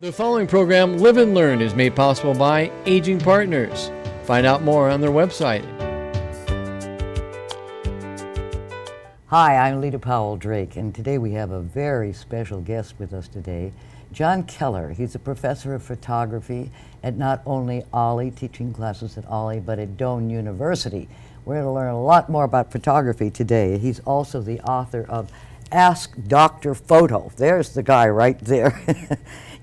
The following program, Live and Learn, is made possible by Aging Partners. Find out more on their website. Hi, I'm Leta Powell Drake, and today we have a very special guest with us today, John Keller. He's a professor of photography at not only Ollie, teaching classes at Ollie, but at Doane University. We're going to learn a lot more about photography today. He's also the author of Ask Dr. Photo. There's the guy right there.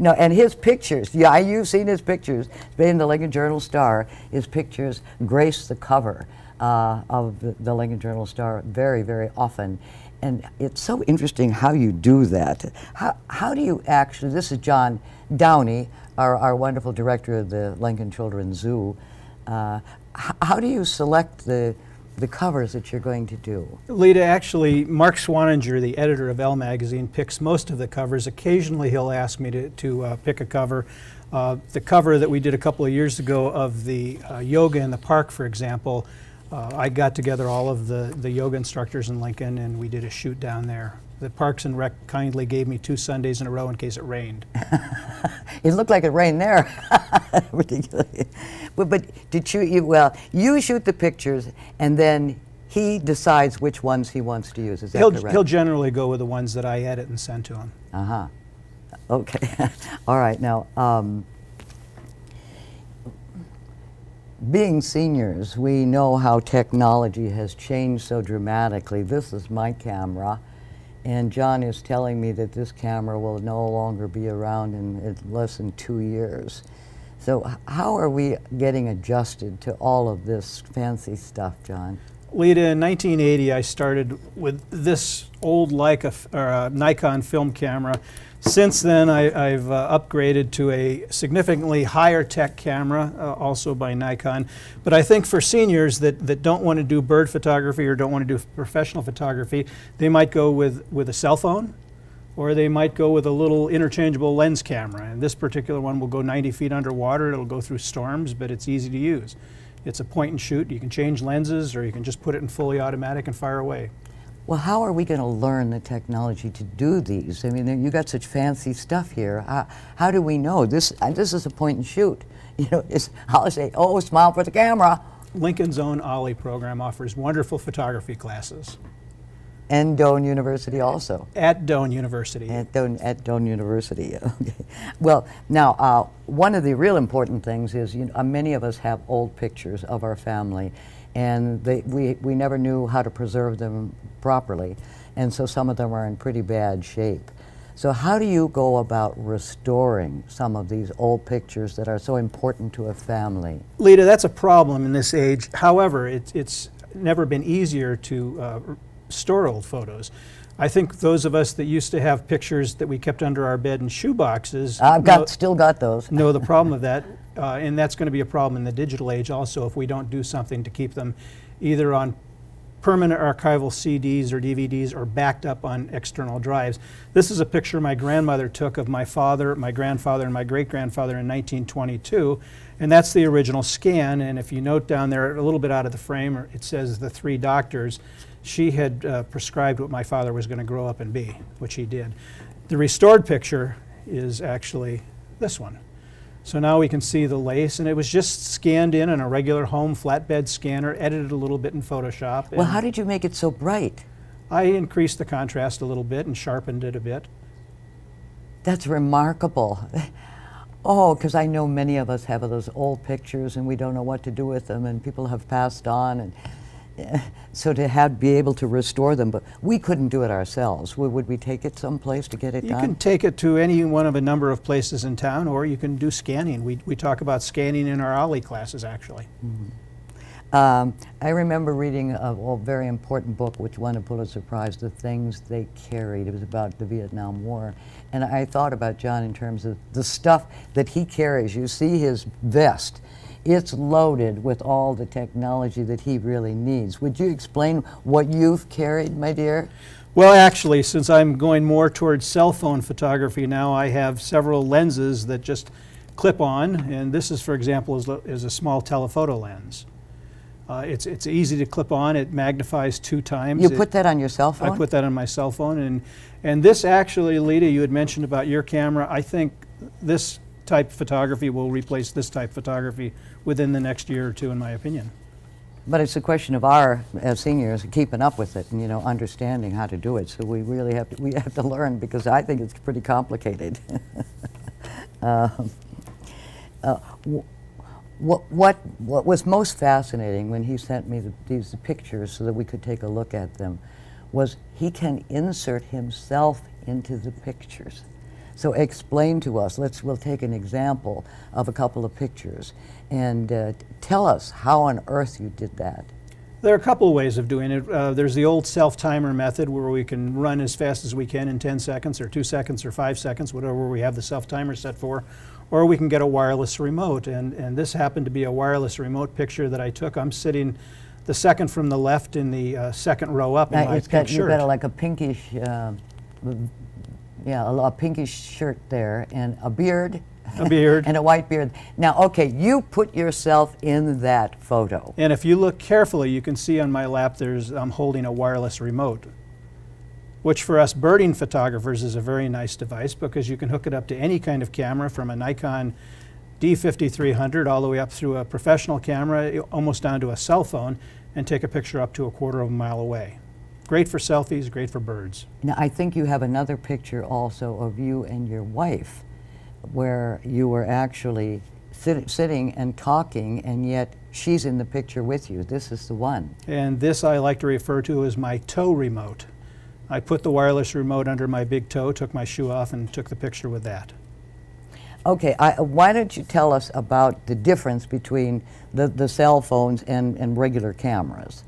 And his pictures, you've seen his pictures. It's been in the Lincoln Journal-Star. His pictures grace the cover of the Lincoln Journal-Star very, very often. And it's so interesting how you do that. How do you actually, this is John Downey, our wonderful director of the Lincoln Children's Zoo. How do you select the covers that you're going to do? Leta, actually, Mark Swaninger, the editor of Elle magazine, picks most of the covers. Occasionally he'll ask me to pick a cover. The cover that we did a couple of years ago of the yoga in the park, for example, I got together all of the yoga instructors in Lincoln and we did a shoot down there. The Parks and Rec kindly gave me 2 Sundays in a row in case it rained. It looked like it rained there. Ridiculous. But did you shoot the pictures and then he decides which ones he wants to use. Is that correct? He'll generally go with the ones that I edit and send to him. Uh-huh. Okay. All right. Now, being seniors, we know how technology has changed so dramatically. This is my camera. And John is telling me that this camera will no longer be around in less than 2 years. So how are we getting adjusted to all of this fancy stuff, John? Leta, in 1980, I started with this old Nikon film camera. Since then, I've upgraded to a significantly higher tech camera, also by Nikon. But I think for seniors that don't want to do bird photography or don't want to do professional photography, they might go with a cell phone, or they might go with a little interchangeable lens camera. And this particular one will go 90 feet underwater. It'll go through storms, but it's easy to use. It's a point and shoot. You can change lenses, or you can just put it in fully automatic and fire away. Well, how are we going to learn the technology to do these? I mean, you got such fancy stuff here. How do we know? This is a point and shoot. I'll say, oh, smile for the camera. Lincoln's own Ollie program offers wonderful photography classes. And Doane University also. At Doane University. At Doane University. Okay. Well, now, one of the real important things is many of us have old pictures of our family, and we never knew how to preserve them properly, and so some of them are in pretty bad shape. So how do you go about restoring some of these old pictures that are so important to a family? Leta, that's a problem in this age. However, it's never been easier to store old photos. I think those of us that used to have pictures that we kept under our bed in shoe boxes still got those. Know the problem of that, and that's going to be a problem in the digital age also if we don't do something to keep them either on permanent archival CDs or DVDs or backed up on external drives. This is a picture my grandmother took of my father, my grandfather, and my great-grandfather in 1922, and that's the original scan. And if you note down there a little bit out of the frame, it says the 3 doctors. She had prescribed what my father was going to grow up and be, which he did. The restored picture is actually this one. So now we can see the lace, and it was just scanned in on a regular home flatbed scanner, edited a little bit in Photoshop. Well, how did you make it so bright? I increased the contrast a little bit and sharpened it a bit. That's remarkable. Oh, because I know many of us have those old pictures and we don't know what to do with them, and people have passed on, and so to be able to restore them, but we couldn't do it ourselves. Would we take it someplace to get it done? You can take it to any one of a number of places in town, or you can do scanning. We talk about scanning in our Ollie classes, actually. Mm-hmm. I remember reading a very important book, which won a Pulitzer Prize, The Things They Carried. It was about the Vietnam War. And I thought about John in terms of the stuff that he carries. You see his vest. It's loaded with all the technology that he really needs. Would you explain what you've carried, my dear? Well, actually, since I'm going more towards cell phone photography now, I have several lenses that just clip on, and this is, for example, is a small telephoto lens. It's easy to clip on. It magnifies 2 times. You put that on your cell phone? I put that on my cell phone, and this actually, Leta, you had mentioned about your camera. I think this type of photography will replace this type of photography within the next year or two, in my opinion. But it's a question of our, as seniors, keeping up with it and, you know, understanding how to do it. So we really have to learn, because I think it's pretty complicated. What was most fascinating when he sent me these pictures so that we could take a look at them was he can insert himself into the pictures. So explain to us, we'll take an example of a couple of pictures and tell us how on earth you did that. There are a couple of ways of doing it. There's the old self-timer method where we can run as fast as we can in 10 seconds or 2 seconds or 5 seconds, whatever we have the self-timer set for, or we can get a wireless remote. And this happened to be a wireless remote picture that I took. I'm sitting the second from the left in the second row up in my pink shirt. You've got like a pinkish, a pinkish shirt there and a beard. A beard. And a white beard. Now, okay, you put yourself in that photo. And if you look carefully, you can see on my lap I'm holding a wireless remote, which for us birding photographers is a very nice device because you can hook it up to any kind of camera, from a Nikon D5300 all the way up through a professional camera, almost down to a cell phone, and take a picture up to a quarter of a mile away. Great for selfies, great for birds. Now, I think you have another picture also of you and your wife, where you were actually sitting and talking, and yet she's in the picture with you. This is the one. And this I like to refer to as my toe remote. I put the wireless remote under my big toe, took my shoe off, and took the picture with that. Okay, why don't you tell us about the difference between the cell phones and regular cameras?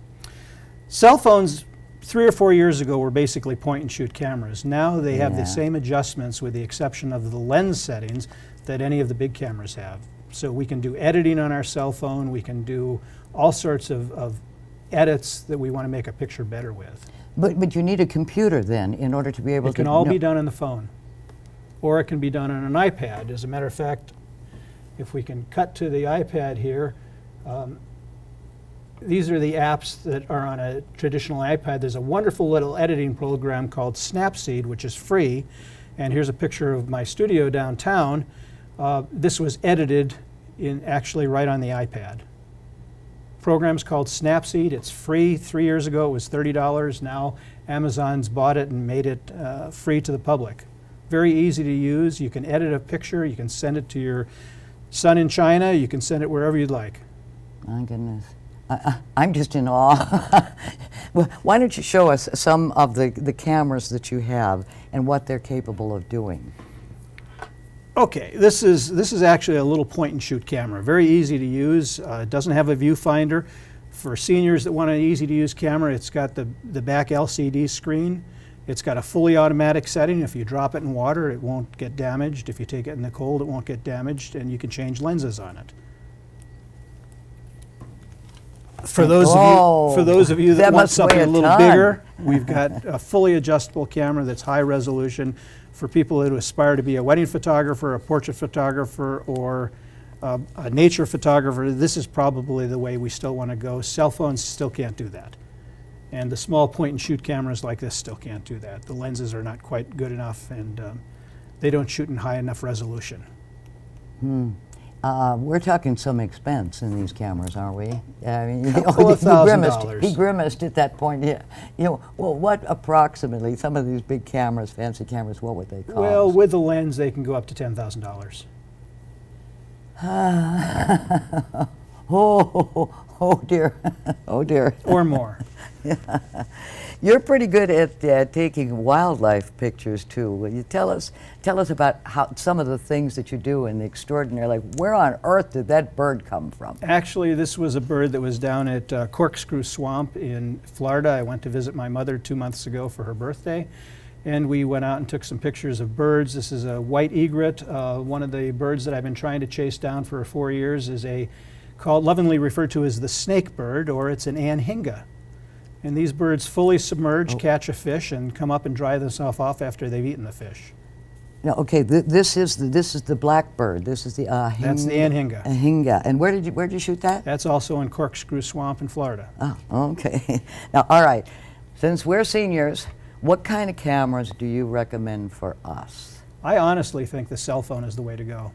Cell phones 3 or 4 years ago were basically point-and-shoot cameras. Now they have the same adjustments, with the exception of the lens settings, that any of the big cameras have. So we can do editing on our cell phone. We can do all sorts of edits that we want to make a picture better with. But you need a computer then in order to be able to... It can all be done on the phone, or it can be done on an iPad. As a matter of fact, if we can cut to the iPad here, these are the apps that are on a traditional iPad. There's a wonderful little editing program called Snapseed, which is free. And here's a picture of my studio downtown. This was edited actually right on the iPad. Program's called Snapseed. It's free. 3 years ago it was $30. Now Amazon's bought it and made it free to the public. Very easy to use. You can edit a picture. You can send it to your son in China. You can send it wherever you'd like. My goodness. I'm just in awe. Well, why don't you show us some of the cameras that you have and what they're capable of doing? Okay, this is actually a little point-and-shoot camera. Very easy to use. It doesn't have a viewfinder. For seniors that want an easy-to-use camera, it's got the back LCD screen. It's got a fully automatic setting. If you drop it in water, it won't get damaged. If you take it in the cold, it won't get damaged, and you can change lenses on it. For those of you that want something a little bigger, we've got a fully adjustable camera that's high resolution for people who aspire to be a wedding photographer, a portrait photographer, or a nature photographer. This is probably the way we still want to go. Cell phones still can't do that. And the small point-and-shoot cameras like this still can't do that. The lenses are not quite good enough, and they don't shoot in high enough resolution. We're talking some expense in these cameras, aren't we? I mean, $1,000. He grimaced at that point. Yeah. You know, well, what approximately, some of these big cameras, fancy cameras, what would they cost? Well, with the lens, they can go up to $10,000. Oh dear, oh dear. Or more. You're pretty good at taking wildlife pictures too. Will you tell us about how some of the things that you do in the extraordinary, like where on earth did that bird come from? Actually, this was a bird that was down at Corkscrew Swamp in Florida. I went to visit my mother 2 months ago for her birthday, and we went out and took some pictures of birds. This is a white egret. One of the birds that I've been trying to chase down for 4 years is lovingly referred to as the snake bird, or it's an anhinga. And these birds fully submerge, catch a fish, and come up and dry themselves off after they've eaten the fish. Now, okay, this is the blackbird. This is the anhinga. That's the anhinga. Anhinga. And where'd you shoot that? That's also in Corkscrew Swamp in Florida. Oh, okay. Now, all right. Since we're seniors, what kind of cameras do you recommend for us? I honestly think the cell phone is the way to go.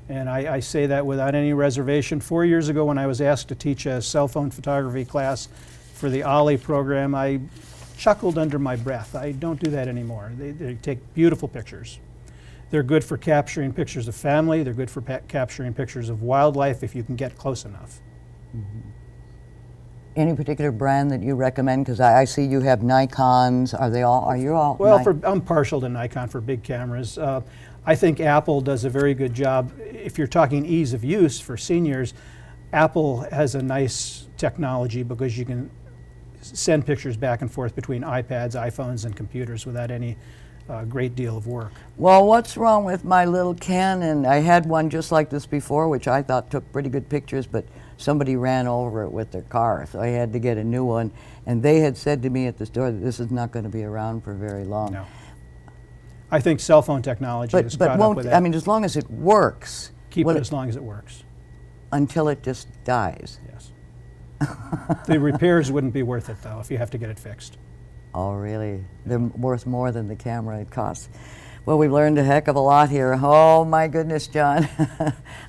And I say that without any reservation. 4 years ago, when I was asked to teach a cell phone photography class for the Ollie program, I chuckled under my breath. I don't do that anymore. They take beautiful pictures. They're good for capturing pictures of family. They're good for capturing pictures of wildlife if you can get close enough. Mm-hmm. Any particular brand that you recommend? Because I see you have Nikons. Are you all? Well, I'm partial to Nikon for big cameras. I think Apple does a very good job. If you're talking ease of use for seniors, Apple has a nice technology because you can send pictures back and forth between iPads, iPhones, and computers without any great deal of work. Well, what's wrong with my little Canon? I had one just like this before, which I thought took pretty good pictures, but somebody ran over it with their car, so I had to get a new one. And they had said to me at the store that this is not going to be around for very long. No. I think cell phone technology has caught up with that. I mean, as long as it works. Keep it as long as it works. Until it just dies. Yes. The repairs wouldn't be worth it, though, if you have to get it fixed. Oh, really? They're worth more than the camera it costs. Well, we've learned a heck of a lot here. Oh, my goodness, John.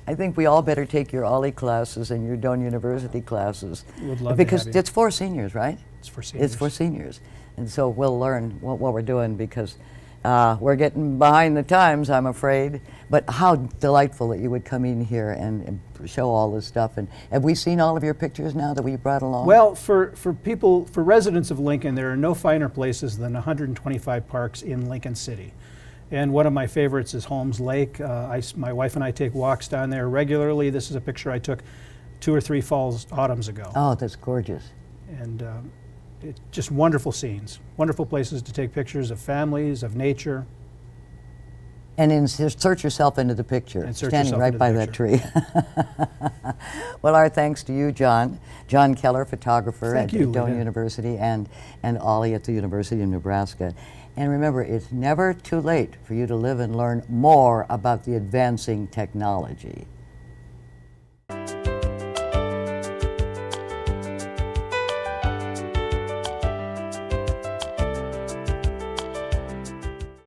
I think we all better take your Ollie classes and your Doane University classes. Would love because to have you. it's for seniors, right? It's for seniors. It's for seniors. And so we'll learn what we're doing because we're getting behind the times, I'm afraid. But how delightful that you would come in here and show all this stuff. And have we seen all of your pictures now that we brought along? Well, for residents of Lincoln, there are no finer places than 125 parks in Lincoln City. And one of my favorites is Holmes Lake. My wife and I take walks down there regularly. This is a picture I took 2 or 3 autumns ago. Oh, that's gorgeous. And it's just wonderful scenes, wonderful places to take pictures of families, of nature. And insert yourself into the picture, standing right by that tree. Well, our thanks to you, John. John Keller, photographer at Doane University, and Ollie at the University of Nebraska. And remember, it's never too late for you to live and learn more about the advancing technology.